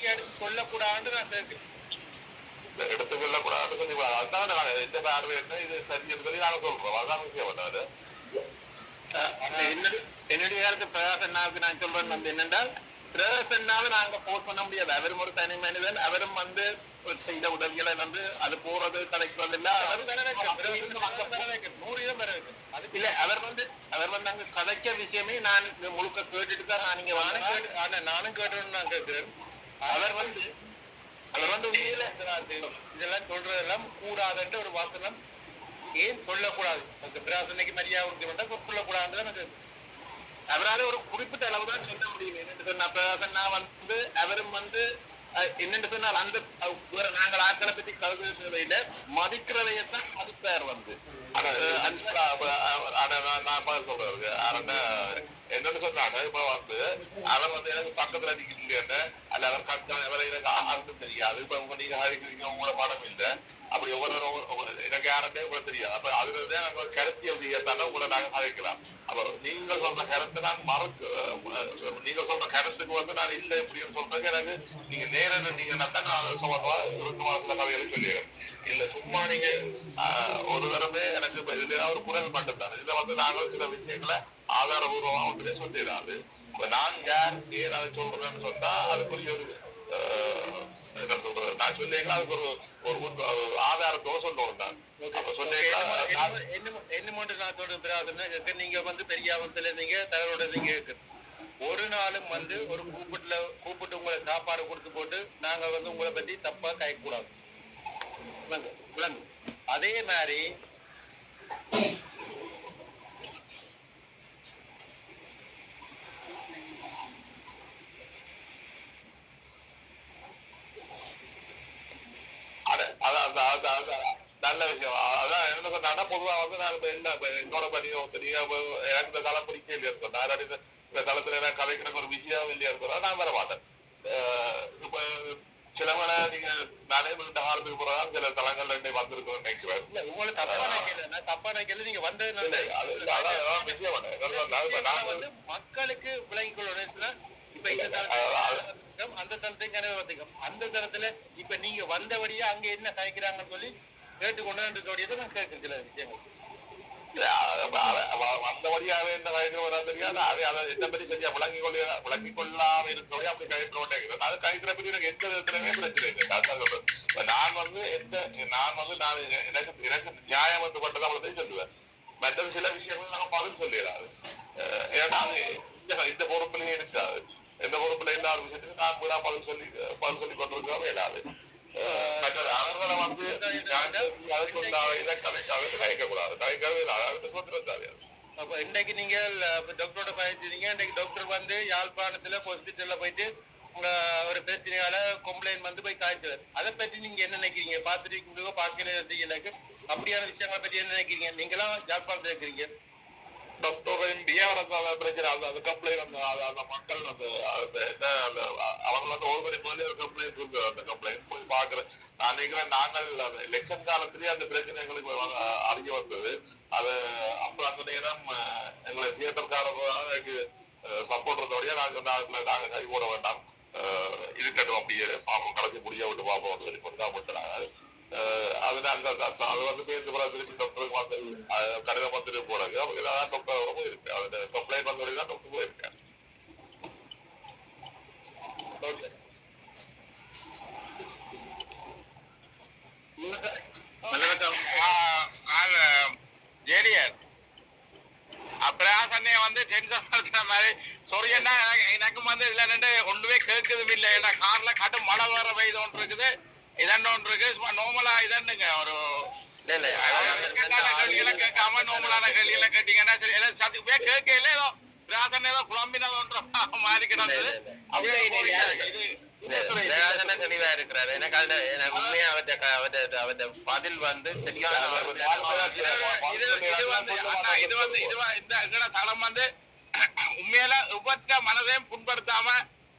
நடவடிக்கை எடுத்து கொள்ளக்கூடாதுன்னு நான் கேட்கிறேன். எடுத்துக்கொள்ளக்கூடாதுன்னு சொல்லி அதான் எந்த பார்வை என்ன இது சரி என்று சொல்லி நாங்கள் சொல்றோம். அதான் விஷயம் பண்ணாது. என்னுடைய காலத்து பிரகாசன்னாவுக்கு நான் சொல்றேன் வந்து என்னென்றால் பிரகாசன்னாவை நாங்க போஸ்ட் பண்ண முடியாது. அவரும் ஒரு தனி மனிதன். அவரும் வந்து செய்த உதவிகளை வந்து அது போறது கிடைக்கிறது இல்ல. இல்ல அவர் வந்து அங்க கதைக்க விஷயமே நான் முழுக்க கேட்டுட்டு தான் நான் இங்க நானும் கேட்டு நான் கேட்கிறேன். அவர் வந்து உண்மையில இதெல்லாம் சொல்றதெல்லாம் கூடாதுன்ற ஒரு வாசனம் ஏன் சொல்லக்கூடாது? பிரகாசனைக்கு மரியாதை கொடுக்க சொல்லக்கூடாதுன்னு அவரால் ஒரு குறிப்பிட்ட அளவு தான் சொல்ல முடியும். என்னென்று சொன்ன பிரகாசன்னா வந்து அவரும் வந்து என்னென்று சொன்னால் அந்த நாங்கள் ஆக்களை பற்றி கருதுல மதிக்கிறதையத்தான் மதிப்பார் வந்து சொல்றாரு. என்னன்னு சொன்னாங்க இப்ப வந்து அவர் வந்து எனக்கு பக்கத்துல அடிக்கிறீங்க அல்ல அவர் கஷ்டம் எவரை எனக்கு ஆரம்பம் தெரியாது. இப்ப உங்க நீங்க அழைக்கிறீங்க உங்களோட படம் இல்லை அப்படி ஒவ்வொரு எனக்கு யாருமே கூட தெரியாது. அப்ப அதுலதான் நாங்க கருத்திய செய்யத்தானே உங்களை நாங்க அழைக்கலாம். அப்ப நீங்க சொல்ற கருத்தை நான் நீங்க சொல்ற கருத்துக்கு வந்து நான் இல்லை எப்படின்னு சொல்றேன். எனக்கு நீங்க நேரம் நீங்க நான் சொல்லுவா 2 மாசத்துல கதைகளை சொல்லிடுறேன். இல்ல சும்மா நீங்க ஒரு தடவை எனக்கு இதுல ஒரு குரல் மட்டும்தான். இதுல வந்து நாங்கள் சில விஷயங்களை ஆதாரபூர்வமா ஒன்றுமே சொல்லிடாது. இப்ப நான் யார் ஏதாவது சொல்றேன்னு சொன்னா அதுக்குரிய ஒரு என்ன சொல்றது நான் சொல்லிங்களா அதுக்கு ஒரு ஆதாரத்தோட சொல்லணும் தான். அப்ப சொன்னீங்களா நான் சொல்றேன். நீங்க வந்து பெரியாவத்துல நீங்க தகவலோட நீங்க ஒரு நாளும் வந்து ஒரு கூப்பிட்டு உங்களை சாப்பாடு கொடுத்து போட்டு நாங்க வந்து உங்களை பத்தி தப்பா கைக்கூடாது. அதே மாதிரி நல்ல விஷயம். அதான் என்ன சொன்னா பொதுவா வந்து நான் இப்ப என்ன என்னோட பணியும் தெரியும் எனக்கு இந்த தளம் பிடிக்கல இருக்கும். நான் இந்த தளத்துல எல்லாம் கலைக்கிறக்கு ஒரு விஷயம் இல்லையா இருக்கிறோம் நான் வர மாட்டேன். இப்ப சிலவனை நீங்க நானே வீட்டு ஆரம்பிக்க போறதா சில தளங்கள்ல வந்திருக்கோம் நினைக்கிறேன். நீங்க வந்தது விஷயம் மக்களுக்கு விளங்கிக் கொள்ளணும். இப்ப அந்த தளத்தை அந்த தளத்துல இப்ப நீங்க வந்தபடியா அங்க என்ன கலைக்கிறாங்கன்னு சொல்லி கேட்டுக்கொண்டு நான் கேட்கிறேன் சில விஷயங்கள். வந்தபடியாவே என்ன கழிக்கிற தெரியாது. அதை என்ன பத்தி சரியா விளங்கி கொள்ளாம இருக்கிறோம் அப்படி கழிக்கிறோம். அது கழிக்கிற பத்தி எனக்கு எந்த விதத்திலுமே பிரச்சனை இல்லை. நான் வந்து எனக்கு நியாயம் வந்து கொண்டதான் அவளை சொல்லுவேன். மற்றது சில விஷயங்கள் நாங்க பதில் சொல்லிடாது. ஏன்னா இந்த பொறுப்புலயே இருக்காது. எந்த பொறுப்புல இல்லாத விஷயத்துக்கு நான் கூட பதில் சொல்லி கொண்டிருக்கிறோம் இல்லாது. அவர்களை வந்து கலைக்கக்கூடாது கலைக்கவே இல்லை. அப்ப இன்னைக்கு நீங்க டாக்டரோட பயந்துறீங்க. இன்னைக்கு டாக்டர் வந்து யாழ்ப்பாணத்துல ஹாஸ்பிட்டல்ல போயிட்டு உங்க ஒரு பிரச்சனையால கம்ப்ளைண்ட் வந்து போய் காய்ச்சல். அதை பற்றி நீங்க என்ன நினைக்கிறீங்க? பாத்துட்டு பார்க்கல அப்படியான விஷயங்களை பற்றி என்ன நினைக்கிறீங்க? நீங்களாம் யாழ்ப்பாணத்துல இருக்கிறீங்க. டாக்டரின் பிரச்சனை அந்த கம்ப்ளைண்ட் அந்த மக்கள் அந்த அவங்க வந்து ஒவ்வொரு முதலே ஒரு கம்ப்ளைண்ட் இருக்கு. அந்த கம்ப்ளைண்ட் போய் பாக்குறேன். நான் நினைக்கிறேன் நாங்கள் அந்த எலெக்ஷன் காலத்திலேயே அந்த பிரச்சனை எங்களுக்கு அறிய வந்தது. அது அப்புறம் அந்த நேரம் எங்களை தியேட்டர்காரர்களுக்கு சப்போர்ட் இருந்தோடய நாங்க கை போட வேண்டாம் இருக்கட்டும் அப்படியே பார்ப்போம் கடைசி முடிய விட்டு பார்ப்போம் சொல்லி கொண்டு தான் விட்டுறாங்க. அது வந்து பேருந்து திருப்பி டாக்டருக்கு வந்து கடிதம் வந்துட்டு போறாங்க. அதான் டாக்டர் இருக்கு. அது கம்ப்ளைண்ட் வந்தோடய தான் டாக்டர் போயிருக்கேன். ஜேடிஆர் பிரகாசனே வந்து டென்ஷன் படுத்துற மாதிரி சொரியன்னா எனக்கும் வந்து இதுல ரெண்டு ஒன்றுமே கேட்குதும் இல்லை. ஏன்னா கார்ல கட்டும் மழை வர பெய்து ஒன்று இருக்குது இதன்னு ஒன்று இருக்கு. சும்மா நோமலா இதன்னுங்க ஒரு கேள்விகளை கேட்காம நோமலான கேள்விகளை கேட்டீங்கன்னா சரி சத்துக்குமே கேட்கல ஏதோ பிரகாசன் ஏதோ குழம்பினது ஒன்று மாறி கிடந்தது. தெளிவா இருக்கிறாரு. எனக்கு உண்மையா அவற்ற பதில் வந்து இது வந்து இந்த தளம் வந்து உண்மையில உபத்த மனதையும் புண்படுத்தாம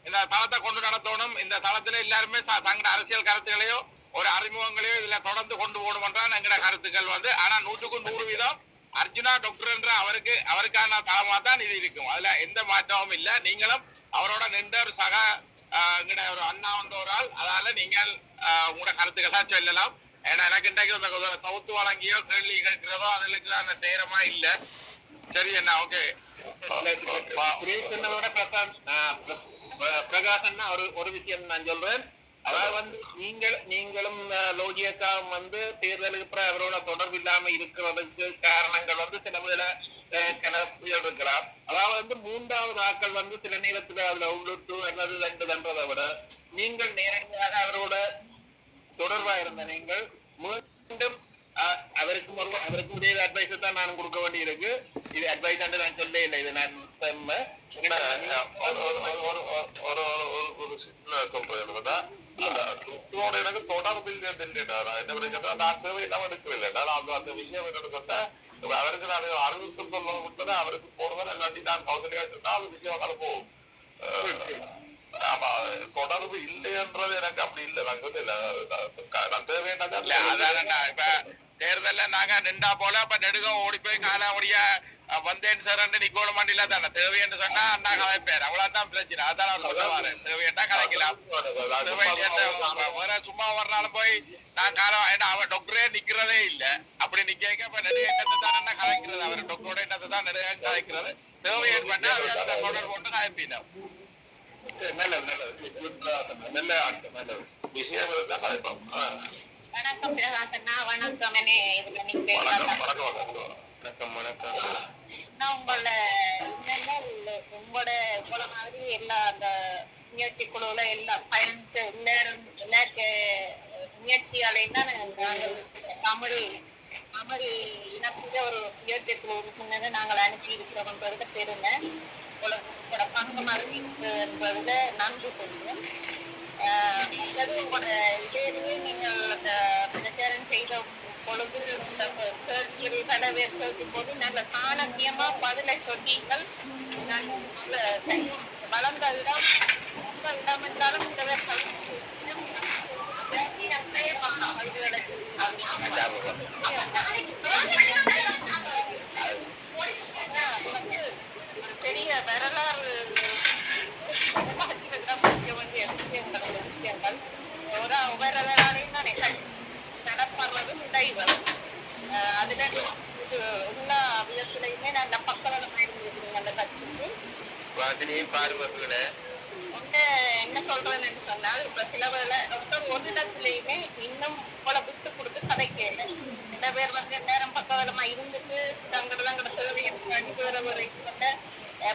இந்த தளத்தை கொண்டு நடத்தணும். இந்த தளத்துல எல்லாருமே தங்களோட அரசியல் கருத்துக்களையோ ஒரு அறிமுகங்களையோ இதுல தொடர்ந்து கொண்டு போகணும்ன்றான் எங்களோட கருத்துக்கள் வந்து. ஆனா 100% அர்ஜுனா டாக்டர் என்ற அவருக்கான தளமா தான் இது இருக்கும். அதுல எந்த மாற்றமும் இல்லை. நீங்களும் அவரோட நின்ற ஒரு சக எங்கட ஒரு அண்ணா வந்து ஒரு ஆள், அதால நீங்கள் உங்களோட கருத்துக்களா சொல்லலாம். ஏன்னா எனக்கு இன்றைக்கு சவுத்து வழங்கியோ கேள்வி கேட்கிறதோ அதுக்கு அந்த நேரமா இல்ல. சரி என்ன ஓகே. சொன்னதோட பிரகாசன் ஒரு விஷயம் நான் சொல்றேன். அதாவது வந்து நீங்களும் லோகியக்காவும் வந்து தேர்தலுக்கு அப்புறம் அவரோட தொடர்பு இல்லாம இருக்கிறதுக்கு காரணங்கள் வந்து சில கிளப்பிகள் இருக்கலாம். அதாவது வந்து மூன்றாவது ஆட்கள் வந்து சில நேரத்துல அதுல உள்ளுட்டு அல்லது ரெண்டுன்றதை விட நீங்கள் நேரடியாக அவரோட தொடர்பா இருந்த நீங்கள் மீண்டும் அவருக்கு உடைய அட்வைஸ் தான் நான் கொடுக்க வேண்டி இருக்கு. இது அட்வைஸ் நான் சொல்ல இல்லை, இது நான் ஒரு சொல்றேன். எனக்கு தொடர்பு நான் தேவையில்லாம எடுக்கவில்லை. அந்த விஷயம் என்னன்னு சொன்னா அவருக்கு நான் அறிவித்து சொல்ல விட்டது அவருக்கு போடுவேன். இல்லாட்டி நான் கௌசல்யா சொன்னா அது விஷயம் அது போகும். ஆமா, தொடர்பு இல்லைன்றது எனக்கு அப்படி இல்லை. நான் சொல்லல நான் தேவையான இப்ப தேர்தல்ல நாங்க நின்றா போல அப்ப நெடுக ஓடி போய் கால ஓடிய வந்தேன் சார் நிக்கோட மாட்டில தானே தேவைன்னு சொன்னா அண்ணா கலைப்பேர் அவ்வளவுதான் பிரச்சனை. அதான் அவர் சொல்லுவாரு தேவையா கலைக்கலாம். வேற சும்மா வரனால போய் நான் காலம் ஏன்னா அவன் டாக்டரே நிக்கிறதே இல்ல. அப்படி நிக்க இப்ப நெடுக எண்ணத்தை தான் என்ன கலைக்கிறது. அவர் டாக்டரோட எண்ணத்தை தான் நெடுக கலைக்கிறது. தேவையை பண்ண தொடர் போட்டு கலைப்பினோம். நல்ல விஷயம் கலைப்போம். வணக்கம் பிரகாசண்ணா. வணக்கம். நான் உங்களோட மாதிரி எல்லா அந்த முயற்சி குழுல எல்லா பயணிச்சு எல்லாருக்கு முயற்சியாலையும் தான் நாங்கள் தமிழ் இனத்துல ஒரு முயற்சி குழு உறுப்பினரை நாங்கள் அனுப்பி இருக்கிறோம்ன்றத பெருமை. உங்களோட பங்கு மாதிரி என்பதுல நன்றி சொல்லுவோம். உங்களோட இதையே நீங்கள் அந்த பிரச்சாரம் செய்த பொழுது கேள்விகளை கேட்கும் போது நல்ல சாணக்கியமா பதிலை சொன்னீங்கள். வளர்ந்த இடம் இடம் என்றாலும் இந்த பெரிய வரலாறு விஷயங்கள் ஒவ்வொருவராலையும் தான் நடப்படுறதும் இடைவரும். அதுல எல்லா விதத்திலையுமே நல்ல பக்கவளம் பயன்படுத்துறீங்க அந்த கட்சிக்கு. என்ன சொல்றேன்னு சொன்னால் இப்ப சில வேலை ஒரு இடத்துலயுமே இன்னும் போல விட்டு கொடுத்து கதைக்கல. சில பேர் வந்து நேரம் பக்கவளமா இருந்துட்டு தங்கட தேவையை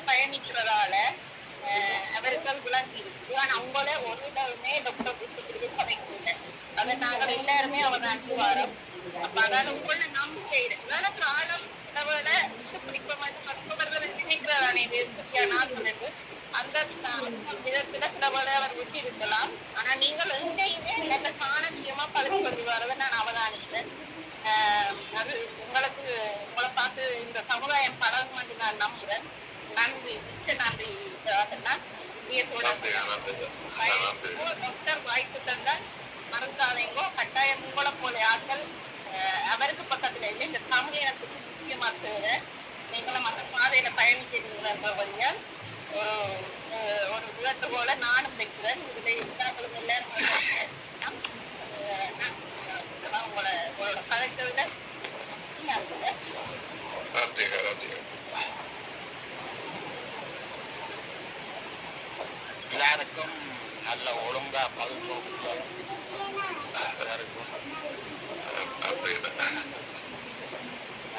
பயணிக்கிறதால அவர்கள் விளங்கி இருக்கு. ஆனா அவங்களே ஒரு இடமே டாக்டர் விட்டு கொடுத்து கதைக்கல. அதை நாங்கள் எல்லாருமே அவதானிச்சு வரோம். அப்ப அதாவது உங்களோட நம்பிக்கை இருக்கு ஆழம் விட விட்டு பிடிப்ப மற்றவர்களை நினைக்கிறதானே நாட்களுக்கு அந்த விதத்துல சில வேலை அவர் விட்டு இருக்கலாம். ஆனா நீங்கள் எங்கேயுமே நல்ல சாணக்கியமா பதில் சொல்லி வரதை நான் அவதானித்தேன். அது உங்களை பார்த்து இந்த சமுதாயம் பழகும் என்று நான் நம்புறேன். நன்றி, நன்றி. டாக்டர் வாய்ப்பு தந்தால் மறக்காதீங்கோ. கட்டாயம் உங்களை போல ஆட்கள் அவருக்கு பக்கத்துல இல்லை. இந்த சமூகத்துக்கு முக்கியமா சேர நீங்களும் அந்த பாதையில பயணிக்கிறீர்கள். ஒரு விளக்கு போல நானும் வைக்கிறேன். இதுல எல்லாரும் எல்லாரும் உங்களோட கதைக்கிறத எல்லாருக்கும் நல்ல ஒழுங்கா பகுதி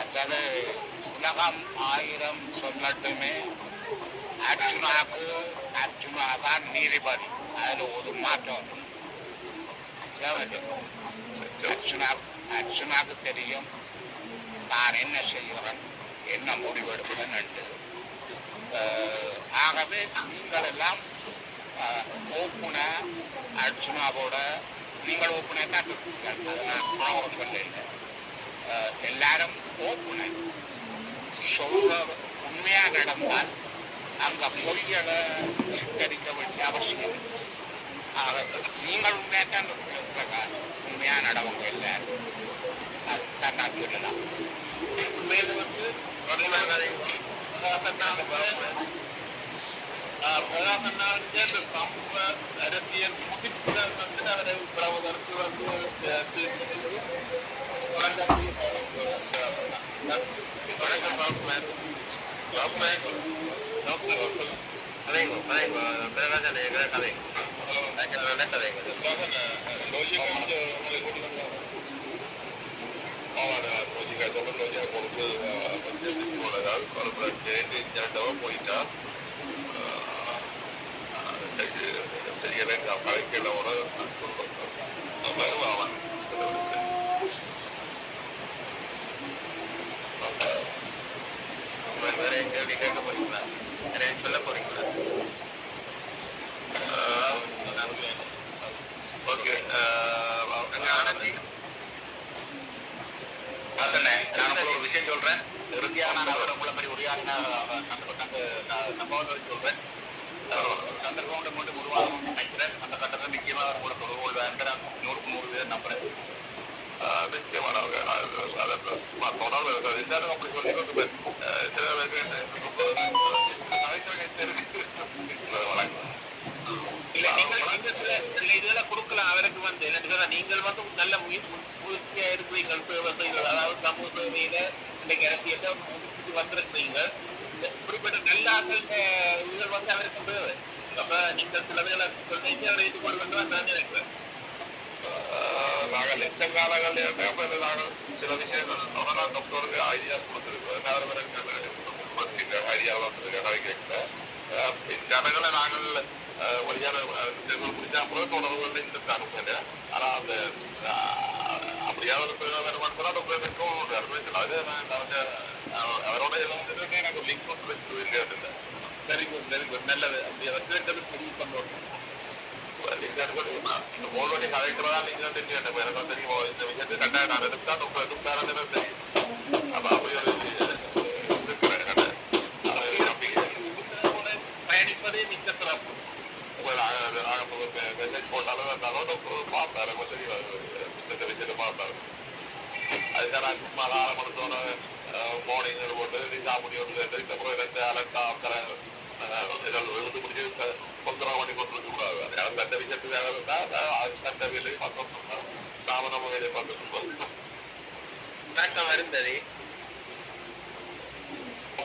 அதாவது உலகம் 1000 சொல்லட்டுமே அர்ஜுனா தான் நீதிபதி. அதுல ஒரு மாற்றம் அர்ஜுனாக்கு தெரியும் நான் என்ன செய்கிறேன், என்ன முடிவெடுப்பேன் என்று. ஆகவே நீங்கள் எல்லாம் ஓப்புன அர்ஜுனாவோட நீங்கள் ஓப்புனை தான் நான் சொல்ல எல்லாரும் ஓப்புனை சொல்ற உண்மையா நடந்தால் அங்க பொய்களை சித்தரிக்க வேண்டிய அவசியம். நீங்கள் உண்மையாத்தான் உண்மையா நடவங்க எல்லாரும் அதுதான் நான் சொல்லலாம். உண்மையில வந்து சேர்ந்து சமூக அரசியல் முடிப்புகள் வந்து அவரை பிரபலருக்கு வந்து போயிட்டா தெரியல கலைக்கிறோட வருவான் வேற கேள்வி கேட்க போறீங்களா சொல்ல போறீங்களா ஓகே நான் ஒரு விஷயம் சொல்றேன் இறுதியாக நான் அவரோட உள்ள மாதிரி உரையாடின சம்பவம் சொல்றேன் சந்தர்ப்பம் மட்டும் உருவாகும் நினைக்கிறேன் அந்த கட்டத்தில் நிச்சயமாக உங்களை தொடர்பு கொள்வேன் நான் 100% நம்புறேன் நிச்சயமான தொடர்பு எல்லாரும் அப்படி சொல்லி கொண்டு சில இதெல்லாம் கொடுக்கலாம் அவருக்கு வந்து என்ன நீங்கள் வந்து நல்ல முயற்சியா இருக்கிறீங்க அதாவது சமூக சேவையில இன்னைக்கு அரசியல முடிச்சுட்டு வந்திருக்கிறீங்க இப்படிப்பட்ட நல்ல ஆட்கள் இதுகள் வந்து அவருக்கு தேவை அப்ப நீங்கள் சில வேலை சொல்றீங்க அவரை ஏற்றுக்கொள்ள வேண்டும் நான் நினைக்கிறேன் நாங்கள் லட்சக்காலங்கள் நாங்கள் சில விஷயங்கள் டாக்டருக்கு ஐடியா கொடுத்துருக்கோம் ஐடியா வளர்த்துருக்க ஜனங்களை நாங்கள் வழியான முடிச்சா கூட தொடர்புகள் இருக்காங்க ஆனா அந்த அப்படியாவது அவரோட எனக்கு லிங்க் இல்லையா வெரி குட் நல்லது அப்படி கேட்டது சரி பண்ணுவோம் ஆல்ரெடி கலைக்கிறதா நீங்க தெரியும் எனக்கு தெரியும் இந்த விஷயத்தை கட்டாய நான் எடுத்தா தெரியும் அப்ப அப்படி பயணிப்பதே மிக்க சிறப்பு மெசேஜ் போட்டாலும் பார்த்தாரு தெரியும் புத்தக விஷயத்தை பார்த்தாரு அதுக்காக நான் சும்மா ஆரம்பத்தோட மார்னிங் போட்டு சாப்பிடி வந்து இந்த முறை அலர்ட்டா எழுந்து முடிச்சு கொந்தரா பண்ணி கொண்டிருக்க கூடாது அந்த விஷயத்துக்காக இருந்தா அந்த வேலையை பார்த்து நாம நம்ம வேலையை பார்த்து வருந்தது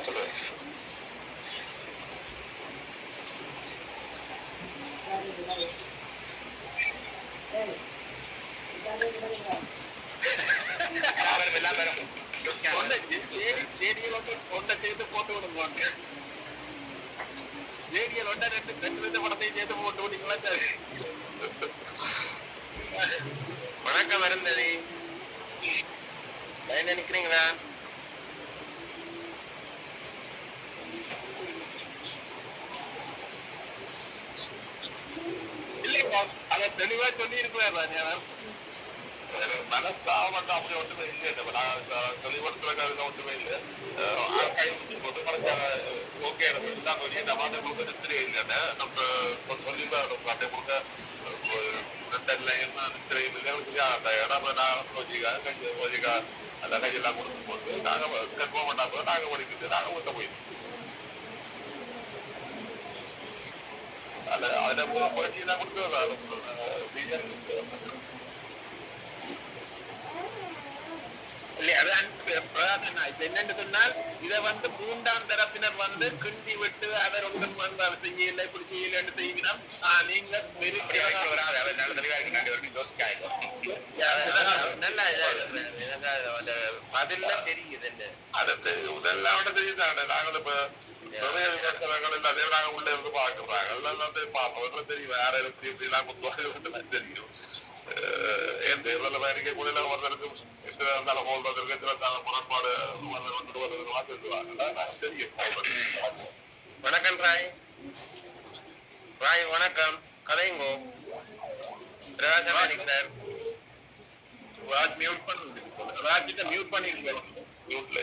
சொல்லுவேன் சேர்த்து போட்டு விடுங்க ஜேடிஎல் ஒன்றை ரெண்டு படத்தையும் சேர்த்து போட்டு விட்டீங்களா சார் வணக்கம் வருந்தது லைன் நினைக்கிறீங்களா இல்லைப்பா அதை தெளிவா சொல்லி இருக்கிறார் மனசா மட்டும் அப்படி ஒன்றுமே இல்லை தெளிவுபடுத்துறதுக்கு அதுல ஒன்றுமே இல்லை கை போட்டு மனசாக ஓகே தான் நம்ம கொடுக்க நித்திரை இல்லைன்னு நம்ம சொல்லிதான் அட்டை கொடுக்க நித்திரை இல்லை அந்த இடம் நான் ரோஜிகா அந்த கையெல்லாம் கொடுத்து போட்டு நாங்க கன்ஃபார்ம் பண்ணா போது நாங்க படிக்கிட்டு நாங்க ஊட்ட போயிட்டோம் அதுல போயிட்டு தான் கொடுத்து என்னன்னு சொன்னால் இதை வந்து மூன்றாம் தரப்பினர் வந்து கிண்டி விட்டு அவர் ஒன்றும் வந்து அவர் செய்யல இப்படி செய்யல செய்வினா நீங்க பதில தெரியுது இதெல்லாம் தெரியுதாங்க நாங்கள் இப்ப அதே நாங்க உள்ள இருந்து பாக்குறாங்க பார்ப்போம் தெரியும் வேற எப்படிலாம் குத்துவாங்க தெரியும் என் தேர்தலில் பயணிக்க கூட ஒருத்தருக்கு இருந்தாலும் போடுறதுக்கு முரண்பாடு தெரியும். வணக்கம் ராய் வணக்கம் கதைங்கோ ராஜ் மியூட் பண்ணி ராஜ் மியூட் பண்ணிருக்கேன் மியூட்ல